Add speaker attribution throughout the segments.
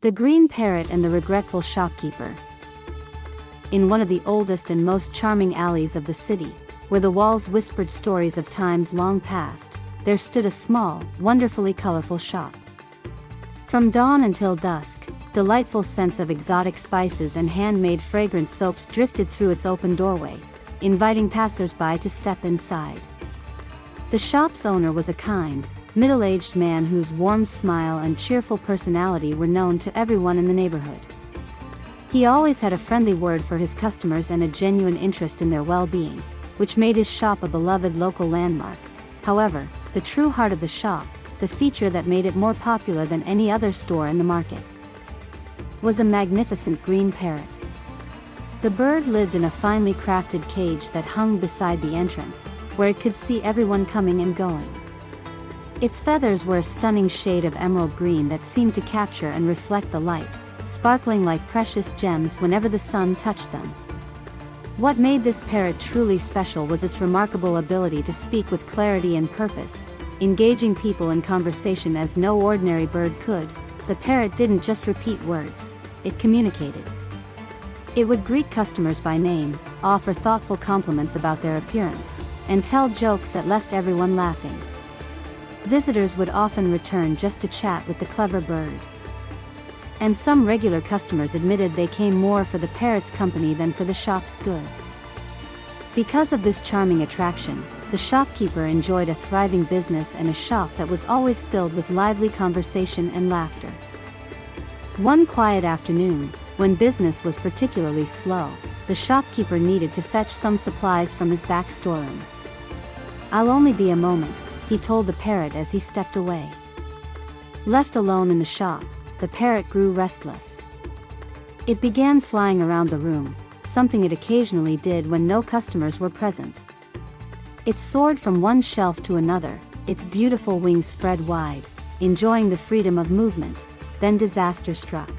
Speaker 1: The Green Parrot and the Regretful Shopkeeper. In one of the oldest and most charming alleys of the city, where the walls whispered stories of times long past, there stood a small, wonderfully colorful shop. From dawn until dusk, delightful scents of exotic spices and handmade fragrant soaps drifted through its open doorway, inviting passers-by to step inside. The shop's owner was a kind, middle-aged man whose warm smile and cheerful personality were known to everyone in the neighborhood. He always had a friendly word for his customers and a genuine interest in their well-being, which made his shop a beloved local landmark. However, the true heart of the shop, the feature that made it more popular than any other store in the market, was a magnificent green parrot. The bird lived in a finely crafted cage that hung beside the entrance, where it could see everyone coming and going. Its feathers were a stunning shade of emerald green that seemed to capture and reflect the light, sparkling like precious gems whenever the sun touched them. What made this parrot truly special was its remarkable ability to speak with clarity and purpose, engaging people in conversation as no ordinary bird could. The parrot didn't just repeat words, it communicated. It would greet customers by name, offer thoughtful compliments about their appearance, and tell jokes that left everyone laughing. Visitors would often return just to chat with the clever bird. And some regular customers admitted they came more for the parrot's company than for the shop's goods. Because of this charming attraction, the shopkeeper enjoyed a thriving business and a shop that was always filled with lively conversation and laughter. One quiet afternoon, when business was particularly slow, the shopkeeper needed to fetch some supplies from his back storeroom. "I'll only be a moment," he told the parrot as he stepped away. Left alone in the shop, the parrot grew restless. It began flying around the room, something it occasionally did when no customers were present. It soared from one shelf to another, its beautiful wings spread wide, enjoying the freedom of movement. Then disaster struck.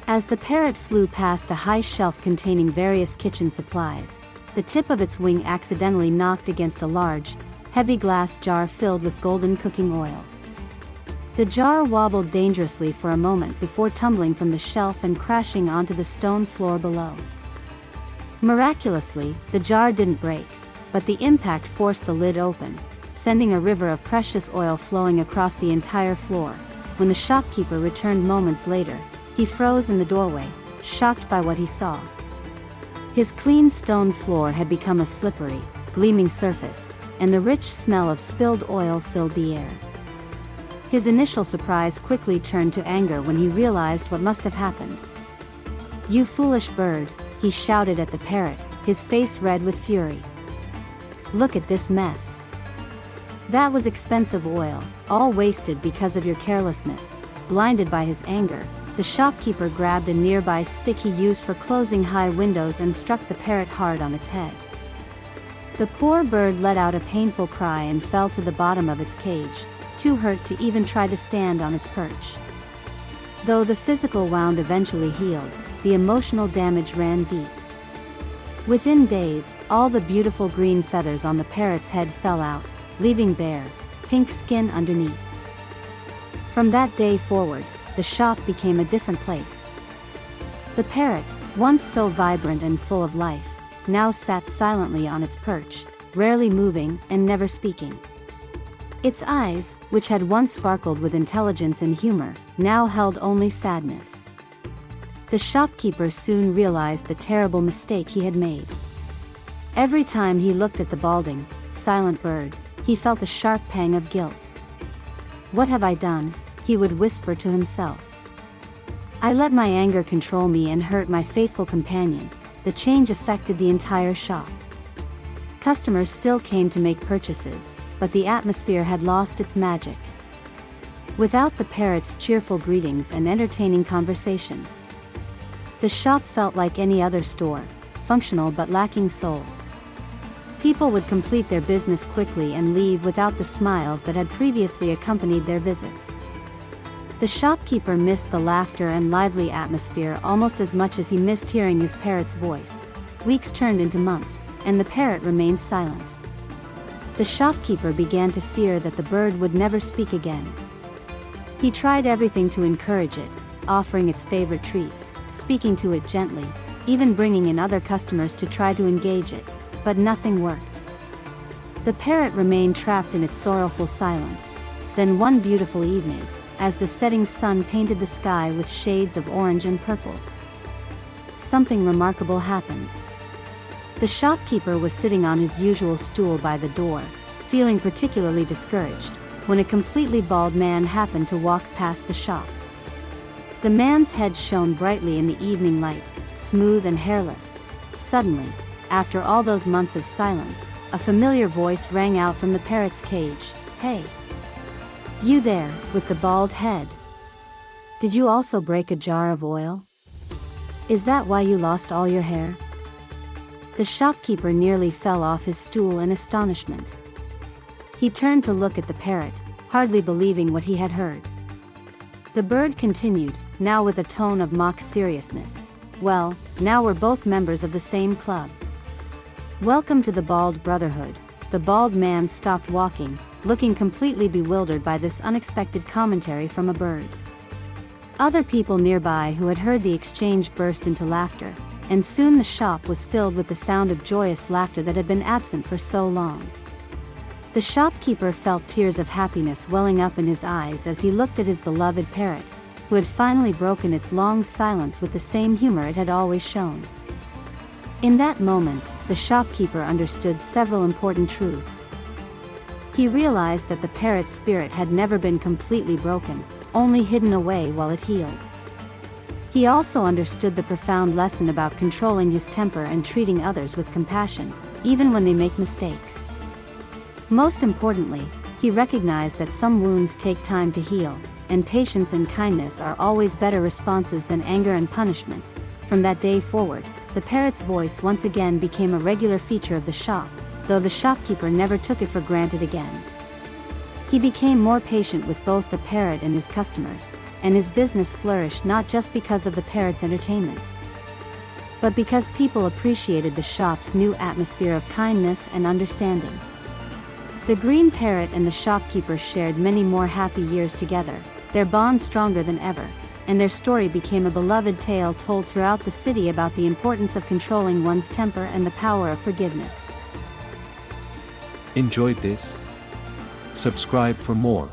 Speaker 1: As the parrot flew past a high shelf containing various kitchen supplies, the tip of its wing accidentally knocked against a large, heavy glass jar filled with golden cooking oil. The jar wobbled dangerously for a moment before tumbling from the shelf and crashing onto the stone floor below. Miraculously, the jar didn't break, but the impact forced the lid open, sending a river of precious oil flowing across the entire floor. When the shopkeeper returned moments later, he froze in the doorway, shocked by what he saw. His clean stone floor had become a slippery, gleaming surface, and the rich smell of spilled oil filled the air. His initial surprise quickly turned to anger when he realized what must have happened. "You foolish bird," he shouted at the parrot, his face red with fury. "Look at this mess. That was expensive oil, all wasted because of your carelessness." Blinded by his anger, the shopkeeper grabbed a nearby stick he used for closing high windows and struck the parrot hard on its head. The poor bird let out a painful cry and fell to the bottom of its cage, too hurt to even try to stand on its perch. Though the physical wound eventually healed, the emotional damage ran deep. Within days, all the beautiful green feathers on the parrot's head fell out, leaving bare, pink skin underneath. From that day forward, the shop became a different place. The parrot, once so vibrant and full of life, now sat silently on its perch, rarely moving and never speaking. Its eyes, which had once sparkled with intelligence and humor, now held only sadness. The shopkeeper soon realized the terrible mistake he had made. Every time he looked at the balding, silent bird, he felt a sharp pang of guilt. "What have I done?" he would whisper to himself. "I let my anger control me and hurt my faithful companion." The change affected the entire shop. Customers still came to make purchases, but the atmosphere had lost its magic. Without the parrot's cheerful greetings and entertaining conversation, the shop felt like any other store, functional but lacking soul. People would complete their business quickly and leave without the smiles that had previously accompanied their visits. The shopkeeper missed the laughter and lively atmosphere almost as much as he missed hearing his parrot's voice. Weeks turned into months, and the parrot remained silent. The shopkeeper began to fear that the bird would never speak again. He tried everything to encourage it, offering its favorite treats, speaking to it gently, even bringing in other customers to try to engage it, but nothing worked. The parrot remained trapped in its sorrowful silence. Then one beautiful evening, as the setting sun painted the sky with shades of orange and purple, something remarkable happened. The shopkeeper was sitting on his usual stool by the door, feeling particularly discouraged, when a completely bald man happened to walk past the shop. The man's head shone brightly in the evening light, smooth and hairless. Suddenly, after all those months of silence, a familiar voice rang out from the parrot's cage. "Hey! You there, with the bald head. Did you also break a jar of oil? Is that why you lost all your hair?" The shopkeeper nearly fell off his stool in astonishment. He turned to look at the parrot, hardly believing what he had heard. The bird continued, now with a tone of mock seriousness. "Well, now we're both members of the same club. Welcome to the Bald Brotherhood." The bald man stopped walking, looking completely bewildered by this unexpected commentary from a bird. Other people nearby who had heard the exchange burst into laughter, and soon the shop was filled with the sound of joyous laughter that had been absent for so long. The shopkeeper felt tears of happiness welling up in his eyes as he looked at his beloved parrot, who had finally broken its long silence with the same humor it had always shown. In that moment, the shopkeeper understood several important truths. He realized that the parrot's spirit had never been completely broken, only hidden away while it healed. He also understood the profound lesson about controlling his temper and treating others with compassion, even when they make mistakes. Most importantly, he recognized that some wounds take time to heal, and patience and kindness are always better responses than anger and punishment. From that day forward, the parrot's voice once again became a regular feature of the shop, though the shopkeeper never took it for granted again. He became more patient with both the parrot and his customers, and his business flourished not just because of the parrot's entertainment, but because people appreciated the shop's new atmosphere of kindness and understanding. The green parrot and the shopkeeper shared many more happy years together, their bond stronger than ever, and their story became a beloved tale told throughout the city about the importance of controlling one's temper and the power of forgiveness.
Speaker 2: Enjoyed this? Subscribe for more.